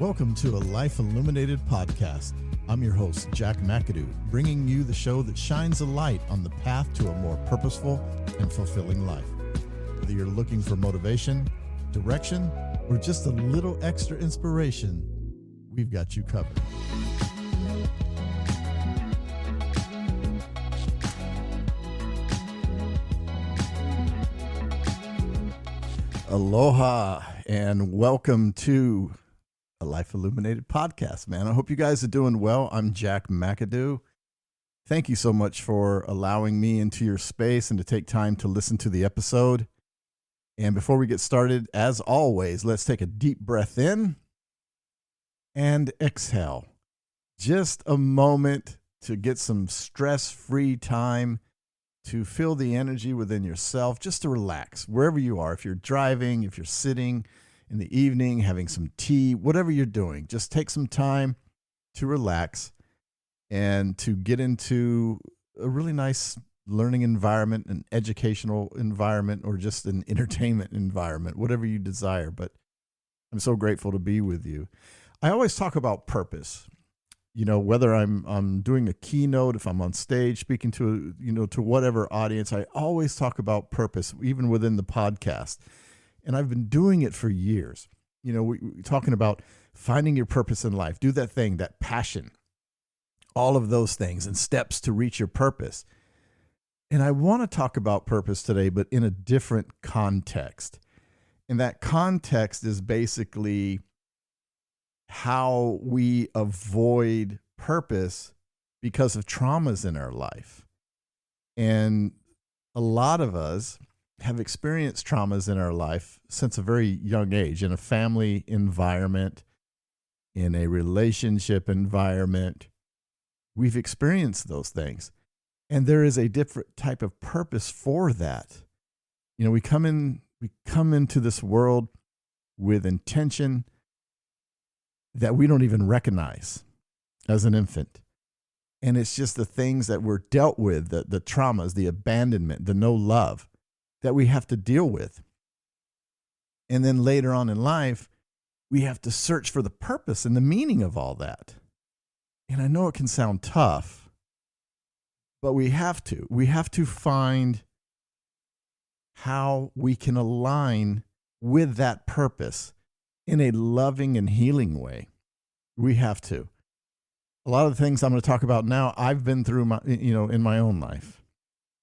Welcome to a Life Illuminated podcast. I'm your host, Jack McAdoo, bringing you the show that shines a light on the path to a more purposeful and fulfilling life. Whether you're looking for motivation, direction, or just a little extra inspiration, we've got you covered. Aloha and welcome to a Life Illuminated podcast, man. I hope you guys are doing well. I'm Jack McAdoo. Thank you so much for allowing me into your space and to take time to listen to the episode. And before we get started, as always, let's take a deep breath in and exhale. Just a moment to get some stress-free time to feel the energy within yourself, just to relax wherever you are. If you're driving, if you're sitting in the evening, having some tea, whatever you're doing, just take some time to relax and to get into a really nice learning environment, an educational environment, or just an entertainment environment, whatever you desire. But I'm so grateful to be with you. I always talk about purpose. You know, whether I'm doing a keynote, if I'm on stage speaking to, to whatever audience, I always talk about purpose, even within the podcast. And I've been doing it for years. We're talking about finding your purpose in life, do that thing, that passion, all of those things and steps to reach your purpose. And I want to talk about purpose today, but in a different context. And that context is basically how we avoid purpose because of traumas in our life. And a lot of us have experienced traumas in our life since a very young age, in a family environment, in a relationship environment. We've experienced those things. And there is a different type of purpose for that. We come into this world with intention that we don't even recognize as an infant. And it's just the things that we're dealt with, the traumas, the abandonment, the no love that we have to deal with. And then later on in life, we have to search for the purpose and the meaning of all that. And I know it can sound tough, but we have to. We have to find how we can align with that purpose in a loving and healing way. We have to. A lot of the things I'm going to talk about now, I've been through in my own life.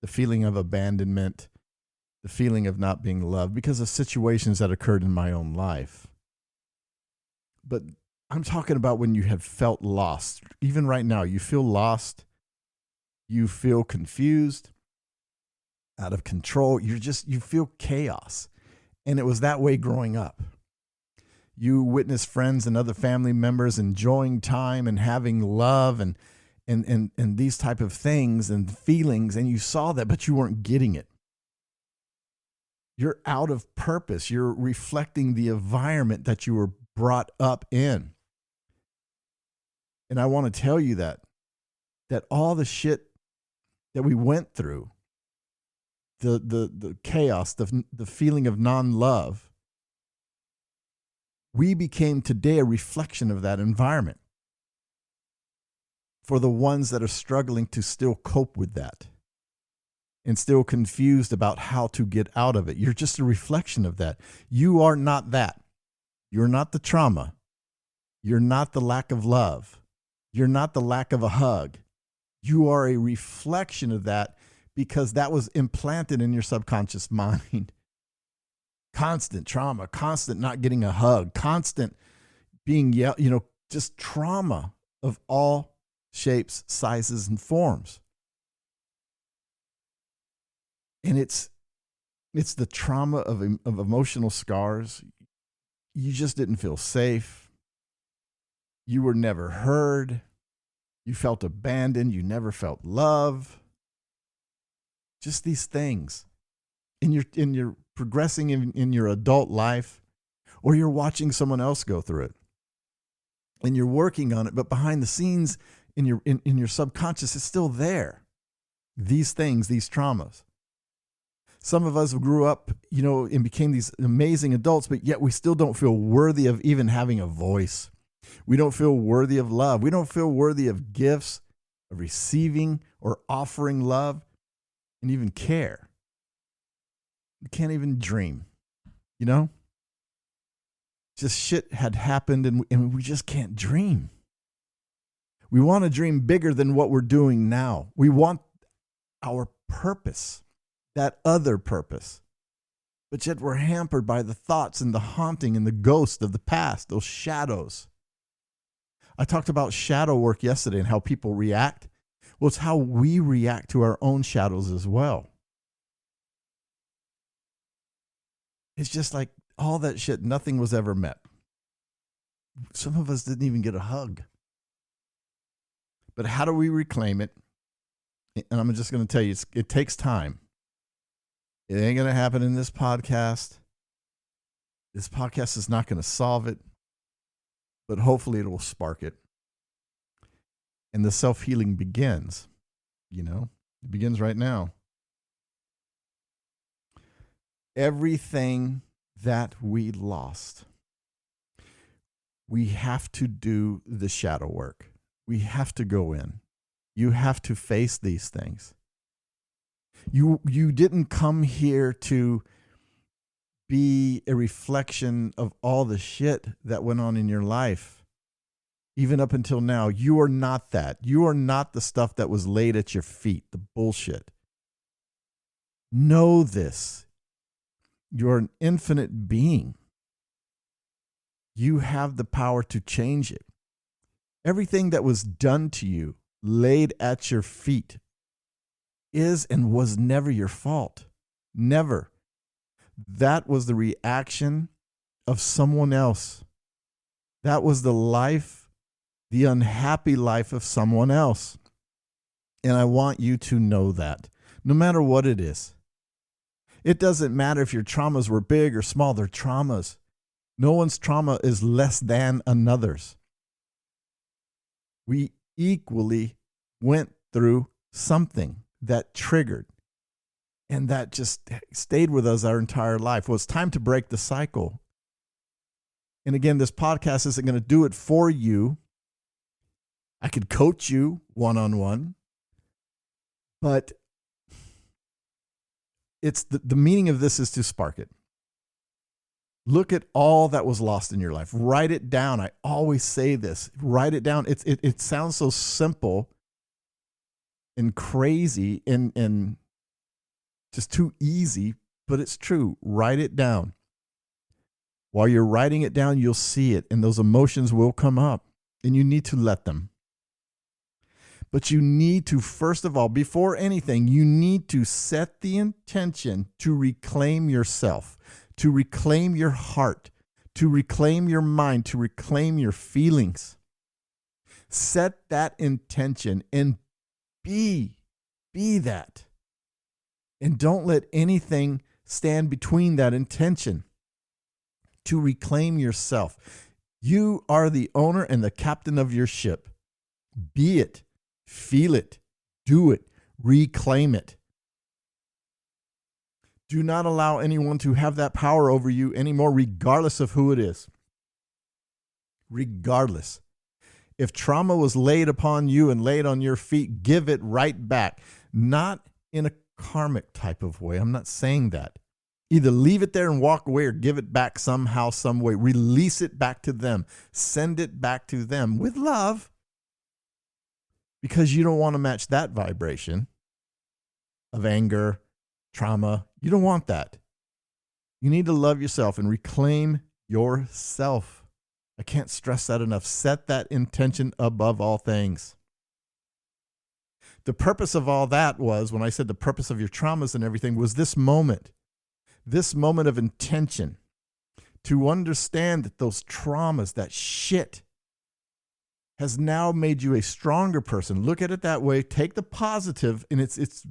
The feeling of abandonment, the feeling of not being loved because of situations that occurred in my own life. But I'm talking about when you have felt lost. Even right now, you feel lost. You feel confused, out of control. You feel chaos. And it was that way growing up. You witness friends and other family members enjoying time and having love and these type of things and feelings, and you saw that, but you weren't getting it. You're out of purpose. You're reflecting the environment that you were brought up in. And I want to tell you that all the shit that we went through, the chaos, the feeling of non-love, we became today a reflection of that environment for the ones that are struggling to still cope with that and still confused about how to get out of it. You're just a reflection of that. You are not that. You're not the trauma. You're not the lack of love. You're not the lack of a hug. You are a reflection of that because that was implanted in your subconscious mind. Constant trauma, constant not getting a hug, constant being just trauma of all shapes, sizes, and forms. And it's the trauma of emotional scars. You just didn't feel safe. You were never heard. You felt abandoned. You never felt love. Just these things. In your progressing in your adult life, or you're watching someone else go through it and you're working on it, but behind the scenes in your subconscious, it's still there. These things, these traumas. Some of us grew up, and became these amazing adults, but yet we still don't feel worthy of even having a voice. We don't feel worthy of love. We don't feel worthy of gifts, of receiving or offering love, and even care. We can't even dream, you know? Just shit had happened and we just can't dream. We want to dream bigger than what we're doing now. We want our purpose, that other purpose. But yet we're hampered by the thoughts and the haunting and the ghost of the past, those shadows. I talked about shadow work yesterday and how people react. Well, it's how we react to our own shadows as well. It's just like all that shit, nothing was ever met. Some of us didn't even get a hug. But how do we reclaim it? And I'm just going to tell you, it takes time. It ain't going to happen in this podcast. This podcast is not going to solve it, but hopefully it will spark it. And the self-healing begins, you know, it begins right now. Everything that we lost, we have to do the shadow work. We have to go in. You have to face these things. You didn't come here to be a reflection of all the shit that went on in your life. Even up until now, you are not that. You are not the stuff that was laid at your feet, the bullshit. Know this. You're an infinite being. You have the power to change it. Everything that was done to you, laid at your feet, is and was never your fault. Never. That was the reaction of someone else. That was the life, the unhappy life of someone else. And I want you to know that, no matter what it is. It doesn't matter if your traumas were big or small, they're traumas. No one's trauma is less than another's. We equally went through something that triggered, and that just stayed with us our entire life. Well, it's time to break the cycle. And again, this podcast isn't going to do it for you. I could coach you one-on-one, but it's the meaning of this is to spark it. Look at all that was lost in your life. Write it down. I always say this. Write it down. It sounds so simple and crazy and just too easy, but it's true. Write it down. While you're writing it down, you'll see it, and those emotions will come up, and you need to let them. But you need to, first of all, before anything, you need to set the intention to reclaim yourself, to reclaim your heart, to reclaim your mind, to reclaim your feelings. Set that intention and be that. And don't let anything stand between that intention. To reclaim yourself. You are the owner and the captain of your ship. Be it. Feel it, do it, reclaim it. Do not allow anyone to have that power over you anymore, regardless of who it is. Regardless. If trauma was laid upon you and laid on your feet, give it right back. Not in a karmic type of way. I'm not saying that. Either leave it there and walk away or give it back somehow, some way. Release it back to them. Send it back to them with love. Because you don't want to match that vibration of anger, trauma. You don't want that. You need to love yourself and reclaim yourself. I can't stress that enough. Set that intention above all things. The purpose of all that was, when I said the purpose of your traumas and everything, was this moment of intention to understand that those traumas, that shit, has now made you a stronger person. Look at it that way. Take the positive, and it's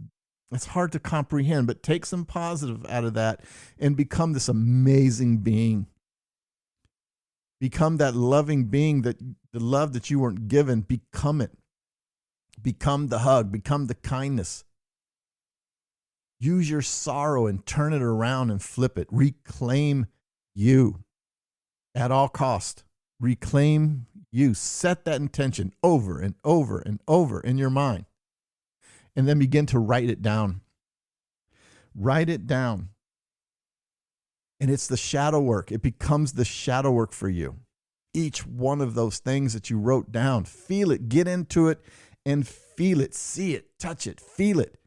hard to comprehend, but take some positive out of that and become this amazing being. Become that loving being, that the love that you weren't given. Become it. Become the hug. Become the kindness. Use your sorrow and turn it around and flip it. Reclaim you at all cost. Reclaim you. Set that intention over and over and over in your mind. And then begin to write it down. Write it down. And it's the shadow work. It becomes the shadow work for you. Each one of those things that you wrote down, feel it, get into it and feel it, see it, touch it, feel it.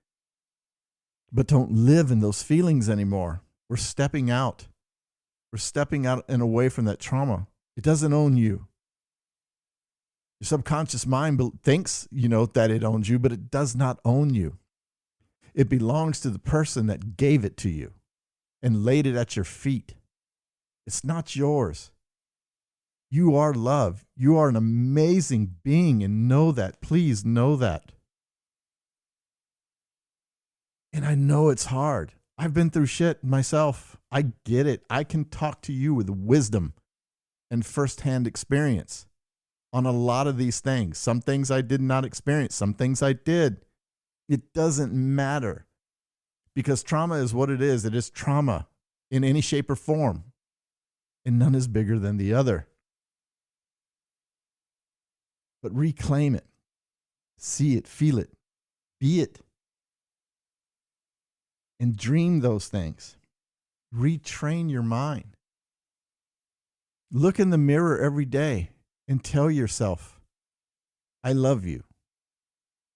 But don't live in those feelings anymore. We're stepping out. We're stepping out and away from that trauma. It doesn't own you. Your subconscious mind thinks, that it owns you, but it does not own you. It belongs to the person that gave it to you and laid it at your feet. It's not yours. You are love. You are an amazing being, and know that. Please know that. And I know it's hard. I've been through shit myself. I get it. I can talk to you with wisdom and firsthand experience on a lot of these things. Some things I did not experience. Some things I did. It doesn't matter, because trauma is what it is. It is trauma in any shape or form, and none is bigger than the other. But reclaim it, see it, feel it, be it, and dream those things. Retrain your mind. Look in the mirror every day and tell yourself, I love you.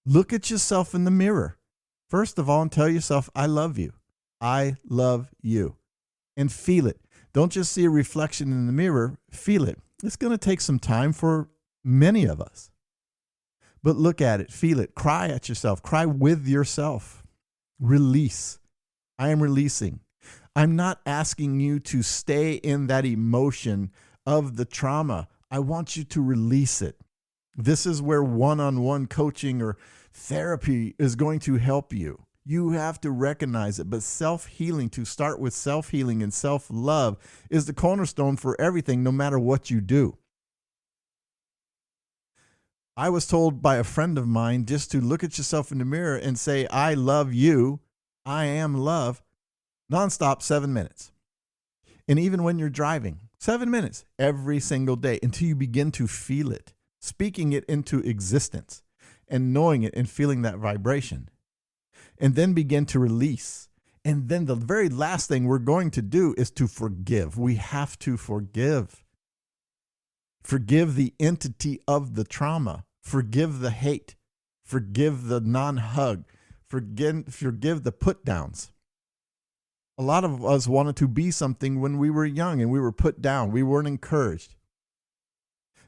Look at yourself in the mirror, first of all, and tell yourself, I love you. I love you. And feel it. Don't just see a reflection in the mirror, feel it. It's going to take some time for many of us. But look at it, feel it, cry at yourself, cry with yourself. Release. I am releasing. I'm not asking you to stay in that emotion of the trauma. I want you to release it. This is where one-on-one coaching or therapy is going to help you. You have to recognize it. But self-healing, to start with self-healing and self-love, is the cornerstone for everything, no matter what you do. I was told by a friend of mine just to look at yourself in the mirror and say, I love you. I am love. Nonstop, 7 minutes. And even when you're driving, 7 minutes every single day until you begin to feel it, speaking it into existence and knowing it and feeling that vibration. And then begin to release. And then the very last thing we're going to do is to forgive. We have to forgive. Forgive the entity of the trauma. Forgive the hate. Forgive the non-hug. Forgive the put-downs. A lot of us wanted to be something when we were young and we were put down. We weren't encouraged.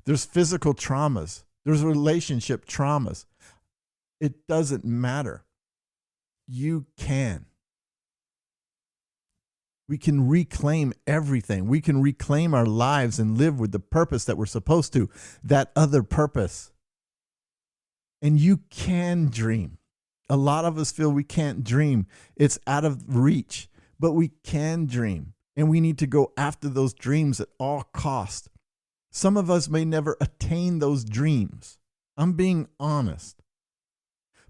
There's physical traumas. There's relationship traumas. It doesn't matter. You can. We can reclaim everything. We can reclaim our lives and live with the purpose that we're supposed to, that other purpose. And you can dream. A lot of us feel we can't dream. It's out of reach, but we can dream. And we need to go after those dreams at all costs. Some of us may never attain those dreams. I'm being honest.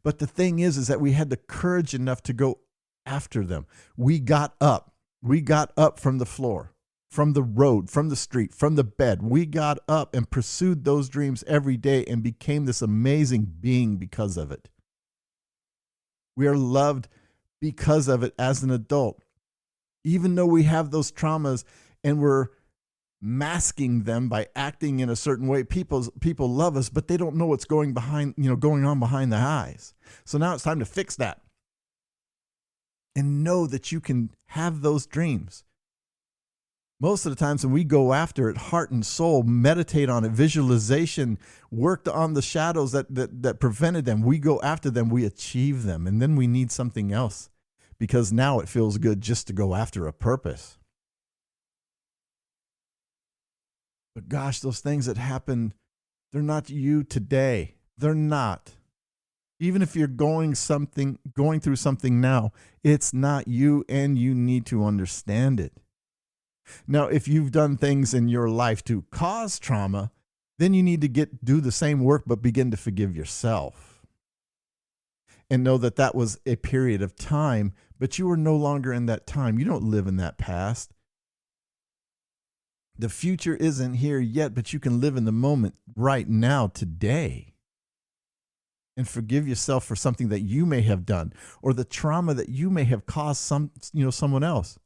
But the thing is that we had the courage enough to go after them. We got up. We got up from the floor, from the road, from the street, from the bed. We got up and pursued those dreams every day and became this amazing being because of it. We are loved because of it as an adult. Even though we have those traumas and we're masking them by acting in a certain way, people love us, but they don't know what's going on behind the eyes. So now it's time to fix that. And know that you can have those dreams. Most of the times when we go after it, heart and soul, meditate on it, visualization, worked on the shadows that prevented them, we go after them, we achieve them. And then we need something else because now it feels good just to go after a purpose. But gosh, those things that happen, they're not you today. They're not. Even if you're going through something now, it's not you, and you need to understand it. Now, if you've done things in your life to cause trauma, then you need to do the same work, but begin to forgive yourself. And know that that was a period of time, but you are no longer in that time. You don't live in that past. The future isn't here yet, but you can live in the moment right now, today, and forgive yourself for something that you may have done or the trauma that you may have caused someone else.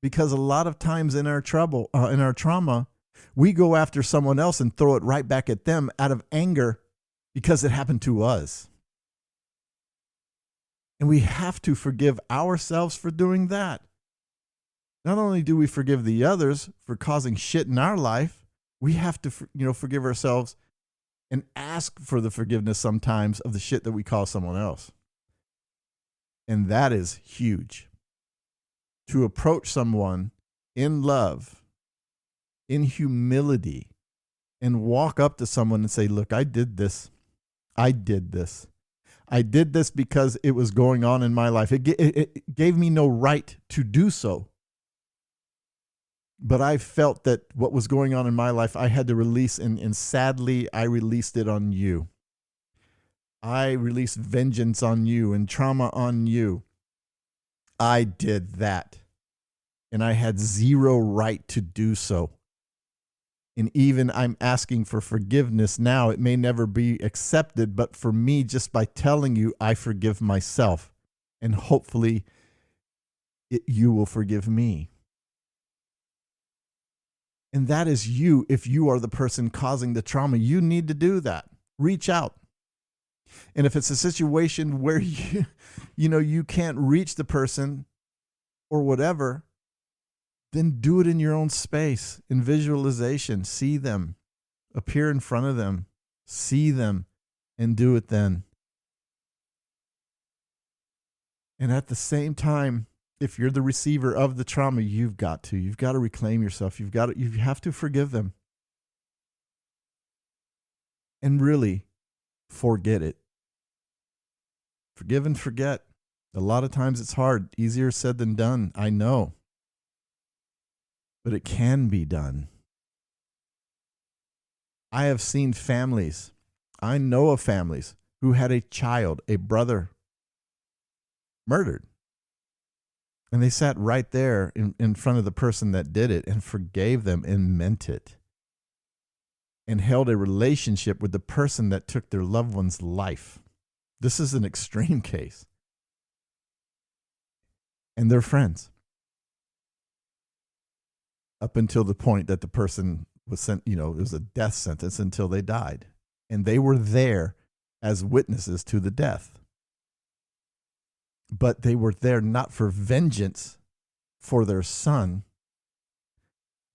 Because a lot of times in our trauma, we go after someone else and throw it right back at them out of anger because it happened to us. And we have to forgive ourselves for doing that. Not only do we forgive the others for causing shit in our life, we have to, forgive ourselves and ask for the forgiveness sometimes of the shit that we cause someone else. And that is huge. To approach someone in love, in humility, and walk up to someone and say, look, I did this. I did this. I did this because it was going on in my life. It gave me no right to do so. But I felt that what was going on in my life, I had to release, and sadly, I released it on you. I released vengeance on you and trauma on you. I did that. And I had zero right to do so. And even I'm asking for forgiveness now. It may never be accepted, but for me, just by telling you, I forgive myself. And hopefully, you will forgive me. And that is you. If you are the person causing the trauma, you need to do that. Reach out. And if it's a situation where you can't reach the person or whatever, then do it in your own space, in visualization. See them, appear in front of them, see them, and do it then. And at the same time, if you're the receiver of the trauma, you've got to reclaim yourself. You have to forgive them. And really forget it. Forgive and forget. A lot of times it's hard, easier said than done. I know. But it can be done. I have seen families. I know of families who had a child, a brother, murdered. And they sat right there in front of the person that did it and forgave them and meant it. And held a relationship with the person that took their loved one's life. This is an extreme case. And they're friends. Up until the point that the person was sent, it was a death sentence until they died. And they were there as witnesses to the death. But they were there not for vengeance for their son.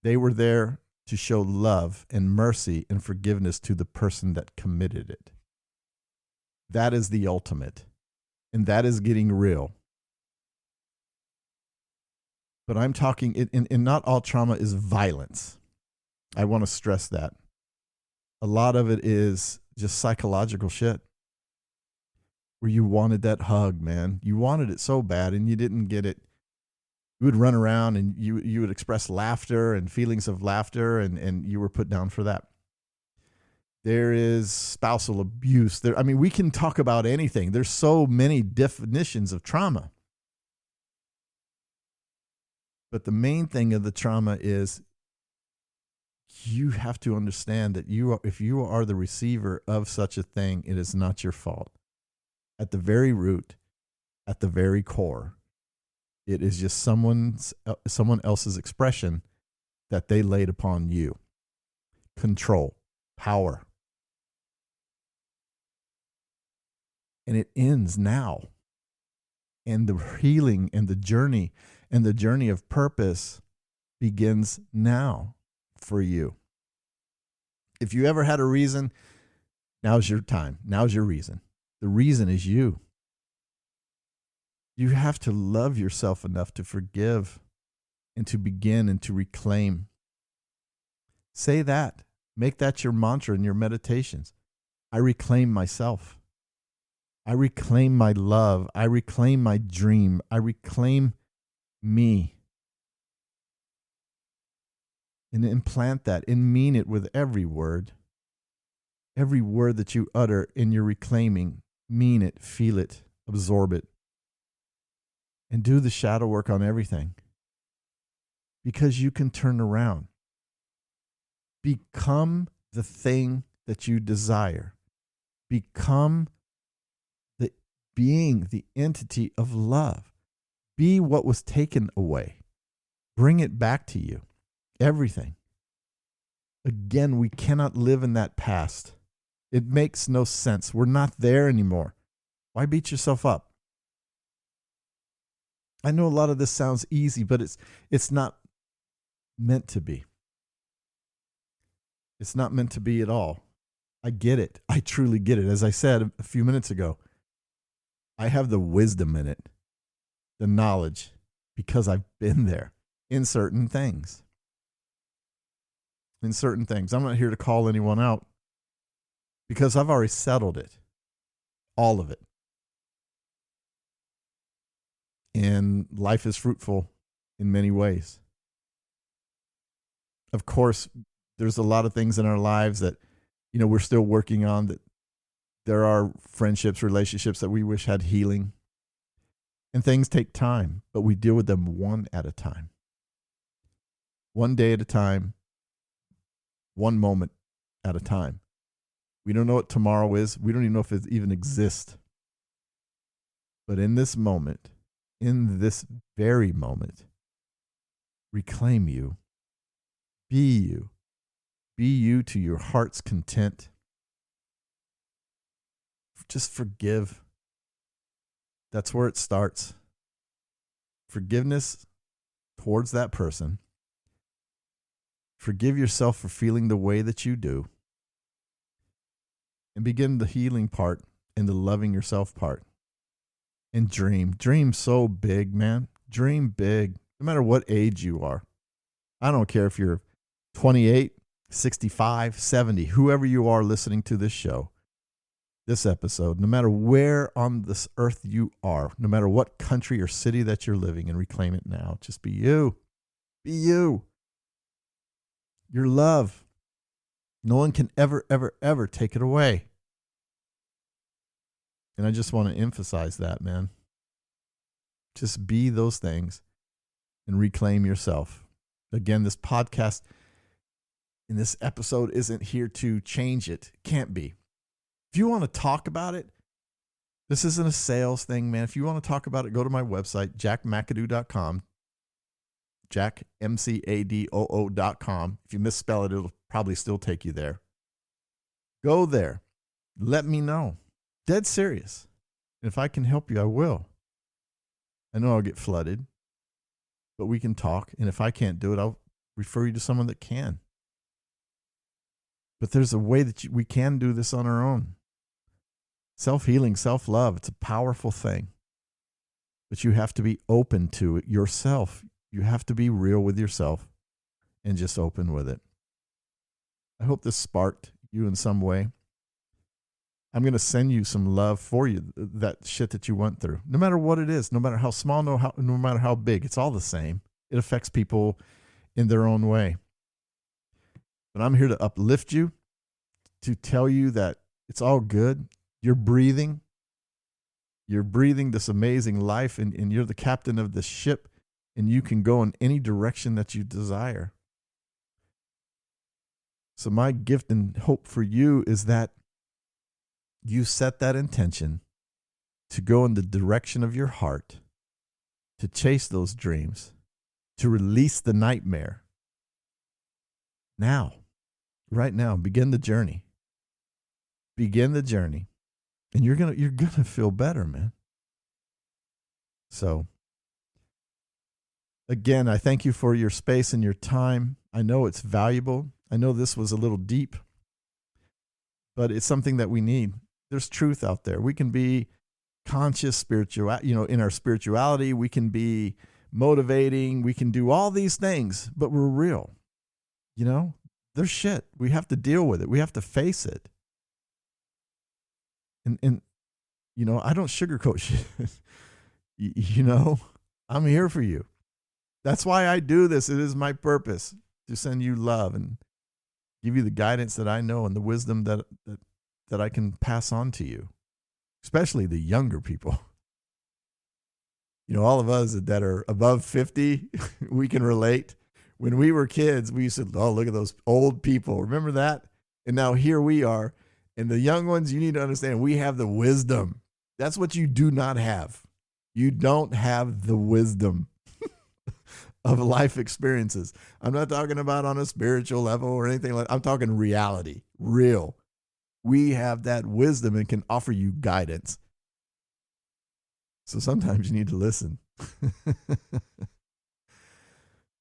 They were there to show love and mercy and forgiveness to the person that committed it. That is the ultimate. And that is getting real. But I'm talking, and not all trauma is violence. I want to stress that. A lot of it is just psychological shit. Where you wanted that hug, man. You wanted it so bad and you didn't get it. You would run around and you would express laughter and feelings of laughter, and you were put down for that. There is spousal abuse. We can talk about anything. There's so many definitions of trauma. But the main thing of the trauma is you have to understand that if you are the receiver of such a thing, it is not your fault. At the very root, at the very core, it is just someone else's expression that they laid upon you. Control, power. And it ends now. And the healing and the journey of purpose begins now for you. If you ever had a reason, now's your time. Now's your reason. The reason is you. You have to love yourself enough to forgive and to begin and to reclaim. Say that. Make that your mantra in your meditations. I reclaim myself. I reclaim my love. I reclaim my dream. I reclaim me. And implant that and mean it with every word. Every word that you utter in your reclaiming, mean it, feel it, absorb it. And do the shadow work on everything. Because you can turn around. Become the thing that you desire. Become the being, the entity of love. Be what was taken away. Bring it back to you. Everything. Again, we cannot live in that past. It makes no sense. We're not there anymore. Why beat yourself up? I know a lot of this sounds easy, but it's not meant to be. It's not meant to be at all. I get it. I truly get it. As I said a few minutes ago, I have the wisdom in it, the knowledge, because I've been there in certain things. In certain things. I'm not here to call anyone out because I've already settled it. All of it. And life is fruitful in many ways. Of course, there's a lot of things in our lives that, we're still working on, that there are friendships, relationships that we wish had healing. And things take time, but we deal with them one at a time. One day at a time, one moment at a time. We don't know what tomorrow is. We don't even know if it even exists. But in this moment, in this very moment, reclaim you. Be you. Be you to your heart's content. Just forgive. That's where it starts. Forgiveness towards that person. Forgive yourself for feeling the way that you do. And begin the healing part and the loving yourself part. And dream. Dream so big, man. Dream big. No matter what age you are. I don't care if you're 28, 65, 70, whoever you are listening to this show, this episode, no matter where on this earth you are, no matter what country or city that you're living in, reclaim it now. Just be you. Be you. Your love. No one can ever, ever, ever take it away. And I just want to emphasize that, man. Just be those things and reclaim yourself. Again, this podcast in this episode isn't here to change it. Can't be. If you want to talk about it, this isn't a sales thing, man. If you want to talk about it, go to my website, jackmcadoo.com. jackmcadoo.com. If you misspell it, it'll probably still take you there. Go there. Let me know. Dead serious. If I can help you, I will. I know I'll get flooded, but we can talk. And if I can't do it, I'll refer you to someone that can. But there's a way that we can do this on our own. Self-healing, self-love, it's a powerful thing. But you have to be open to it yourself. You have to be real with yourself and just open with it. I hope this sparked you in some way. I'm going to send you some love for you, that shit that you went through. No matter what it is, no matter how small, no matter how big, it's all the same. It affects people in their own way. But I'm here to uplift you, to tell you that it's all good. You're breathing. You're breathing this amazing life, and you're the captain of the ship, and you can go in any direction that you desire. So my gift and hope for you is that you set that intention to go in the direction of your heart, to chase those dreams, to release the nightmare. Now, right now, begin the journey. Begin the journey. And you're gonna feel better, man. So, again, I thank you for your space and your time. I know it's valuable. I know this was a little deep, but it's something that we need. There's truth out there. We can be conscious in our spirituality. We can be motivating. We can do all these things, but we're real. There's shit. We have to deal with it. We have to face it. And I don't sugarcoat shit. I'm here for you. That's why I do this. It is my purpose to send you love and give you the guidance that I know and the wisdom that I can pass on to you, especially the younger people. All of us that are above 50, we can relate. When we were kids, we used to, oh, look at those old people. Remember that? And now here we are. And the young ones, you need to understand, we have the wisdom. That's what you do not have. You don't have the wisdom of life experiences. I'm not talking about on a spiritual level or anything like that. I'm talking reality, real. We have that wisdom and can offer you guidance. So sometimes you need to listen.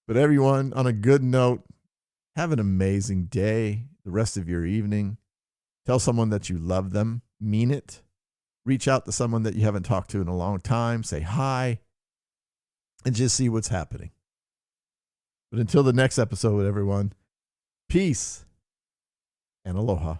But everyone, on a good note, have an amazing day, the rest of your evening. Tell someone that you love them. Mean it. Reach out to someone that you haven't talked to in a long time. Say hi. And just see what's happening. But until the next episode, everyone, peace and aloha.